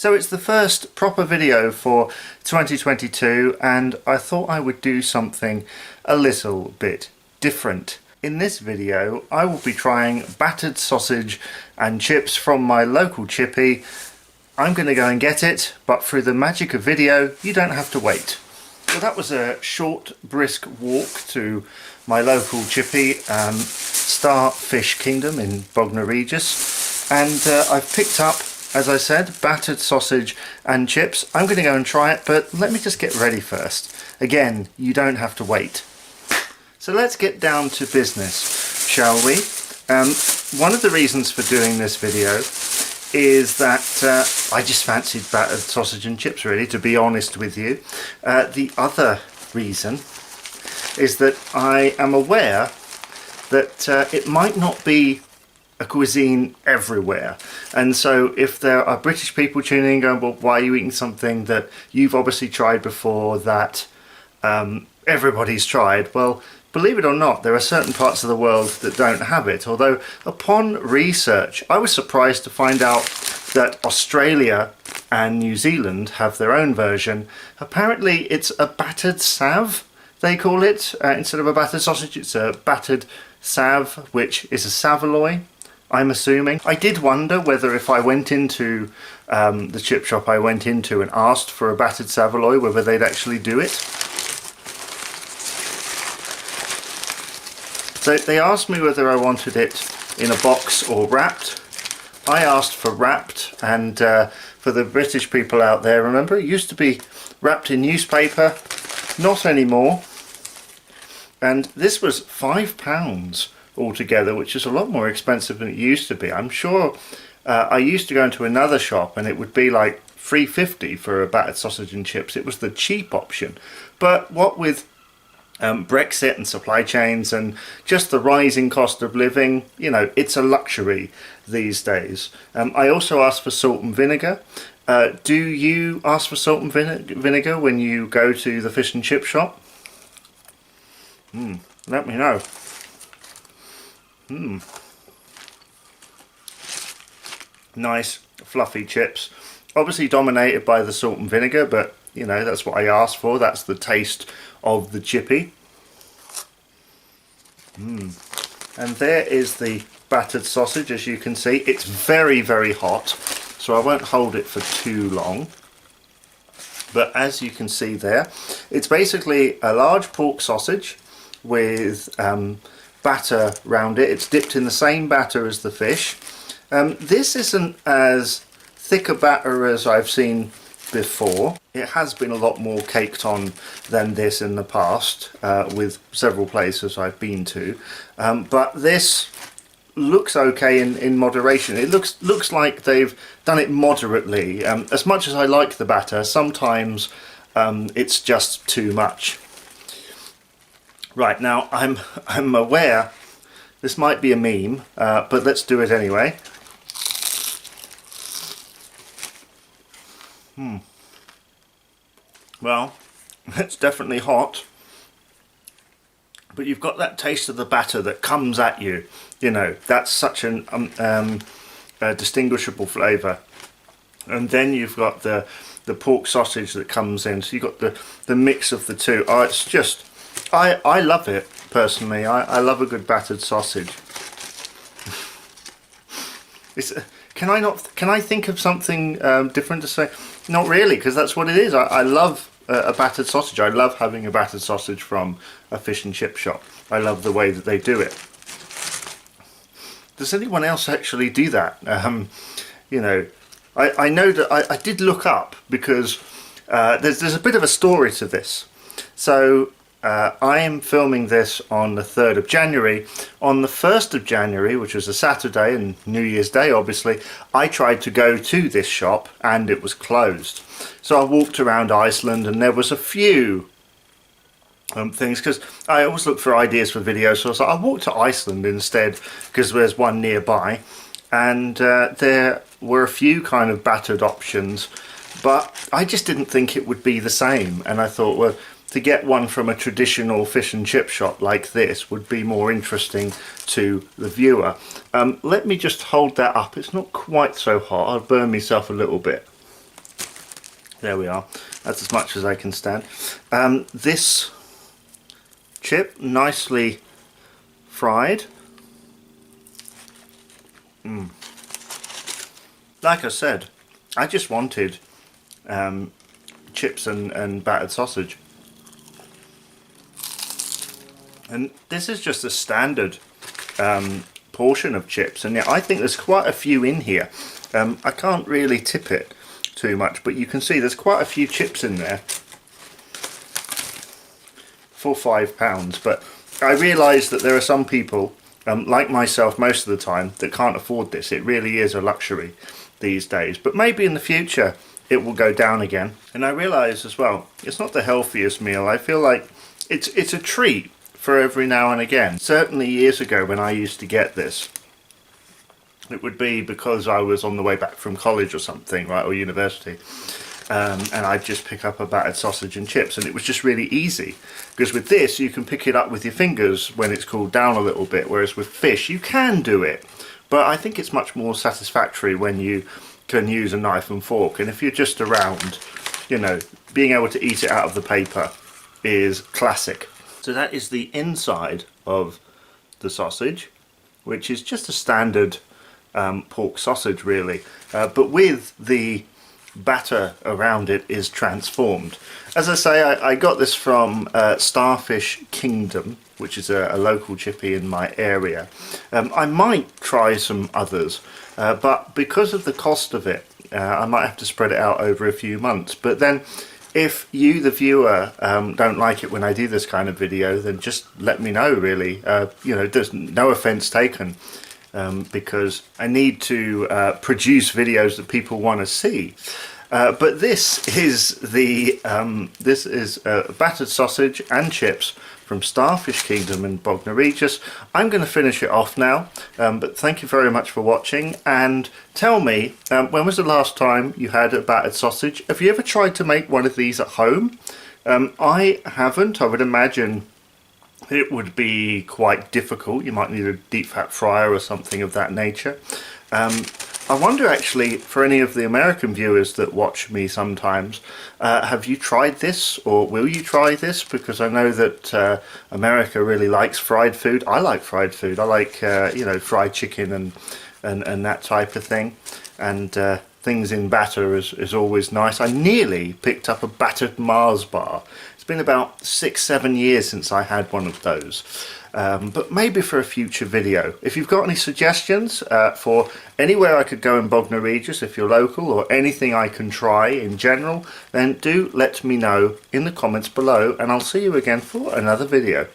So it's the first proper video for 2022 and I thought I would do something a little bit different. In this video I will be trying battered sausage and chips from my local chippy. I'm going to go and get it, but through the magic of video you don't have to wait. So that was a short brisk walk to my local chippy, Starfish Kingdom in Bognor Regis, and I've picked up, as I said, battered sausage and chips. I'm going to go and try it, but let me just get ready first. Again, you don't have to wait. So let's get down to business, shall we? One of the reasons for doing this video is that I just fancied battered sausage and chips, really, to be honest with you. The other reason is that I am aware that it might not be a cuisine everywhere, and so if there are British people tuning in going, well, why are you eating something that you've obviously tried before, that everybody's tried? Well, believe it or not, there are certain parts of the world that don't have it, although upon research I was surprised to find out that Australia and New Zealand have their own version. Apparently it's a battered sav, they call it. Instead of a battered sausage, it's a battered sav, which is a saveloy, I'm assuming. I did wonder whether if I went into the chip shop I went into and asked for a battered saveloy, whether they'd actually do it. So they asked me whether I wanted it in a box or wrapped. I asked for wrapped, and for the British people out there, remember, it used to be wrapped in newspaper, not anymore. And this was £5 altogether, which is a lot more expensive than it used to be. I'm sure I used to go into another shop and it would be like £3.50 for a battered sausage and chips. It was the cheap option. But what with Brexit and supply chains and just the rising cost of living, you know, it's a luxury these days. I also asked for salt and vinegar. Do you ask for salt and vinegar when you go to the fish and chip shop? Let me know. Nice fluffy chips, obviously dominated by the salt and vinegar, but you know, that's what I asked for. That's the taste of the chippy. And there is the battered sausage. As you can see, it's very, very hot, so I won't hold it for too long. But as you can see there, it's basically a large pork sausage with batter around it. It's dipped in the same batter as the fish. This isn't as thick a batter as I've seen before. It has been a lot more caked on than this in the past, with several places I've been to, but this looks okay in moderation. It looks like they've done it moderately. As much as I like the batter, sometimes it's just too much. Right, now I'm aware this might be a meme, but let's do it anyway. Well, it's definitely hot, but you've got that taste of the batter that comes at you. You know, that's such an distinguishable flavour. And then you've got the pork sausage that comes in, so you've got the mix of the two. Oh, it's just, I love it personally. I love a good battered sausage. Can I think of something different to say? Not really, because that's what it is. I love a battered sausage. I love having a battered sausage from a fish and chip shop. I love the way that they do it. Does anyone else actually do that? You know, I know that I did look up, because there's a bit of a story to this. So I am filming this on the 3rd of January. On the 1st of January, which was a Saturday and New Year's Day obviously, I tried to go to this shop and it was closed. So I walked around Iceland and there was a few things, because I always look for ideas for videos, so I was like, I'll walk to Iceland instead because there's one nearby, and there were a few kind of battered options, but I just didn't think it would be the same, and I thought, well, to get one from a traditional fish and chip shop like this would be more interesting to the viewer. Let me just hold that up. It's not quite so hot. I'll burn myself a little bit. There we are. That's as much as I can stand. This chip, nicely fried. Like I said, I just wanted chips and battered sausage. And this is just a standard portion of chips, and yeah, I think there's quite a few in here. I can't really tip it too much, but you can see there's quite a few chips in there for £5. But I realise that there are some people, like myself most of the time, that can't afford this. It really is a luxury these days, but maybe in the future it will go down again. And I realise as well, it's not the healthiest meal. I feel like it's a treat for every now and again. Certainly years ago when I used to get this, it would be because I was on the way back from college or something, right, or university, and I'd just pick up a battered sausage and chips, and it was just really easy, because with this you can pick it up with your fingers when it's cooled down a little bit, whereas with fish you can do it, but I think it's much more satisfactory when you can use a knife and fork. And if you're just around, you know, being able to eat it out of the paper is classic. So that is the inside of the sausage, which is just a standard pork sausage really, but with the batter around it is transformed. As I say, I got this from Starfish Kingdom, which is a local chippy in my area. I might try some others, but because of the cost of it, I might have to spread it out over a few months. But then if you, the viewer, don't like it when I do this kind of video, then just let me know really. You know, there's no offense taken. Because I need to produce videos that people want to see. But this is the battered sausage and chips from Starfish Kingdom in Bognor Regis. I'm going to finish it off now, but thank you very much for watching, and tell me, when was the last time you had a battered sausage? Have you ever tried to make one of these at home? I haven't. I would imagine it would be quite difficult. You might need a deep fat fryer or something of that nature. I wonder actually, for any of the American viewers that watch me sometimes, have you tried this, or will you try this? Because I know that America really likes fried food. I like fried food. I like you know, fried chicken and that type of thing. And things in batter is always nice. I nearly picked up a battered Mars bar. It's been about 6-7 years since I had one of those, but maybe for a future video. If you've got any suggestions for anywhere I could go in Bognor Regis, if you're local, or anything I can try in general, then do let me know in the comments below, and I'll see you again for another video.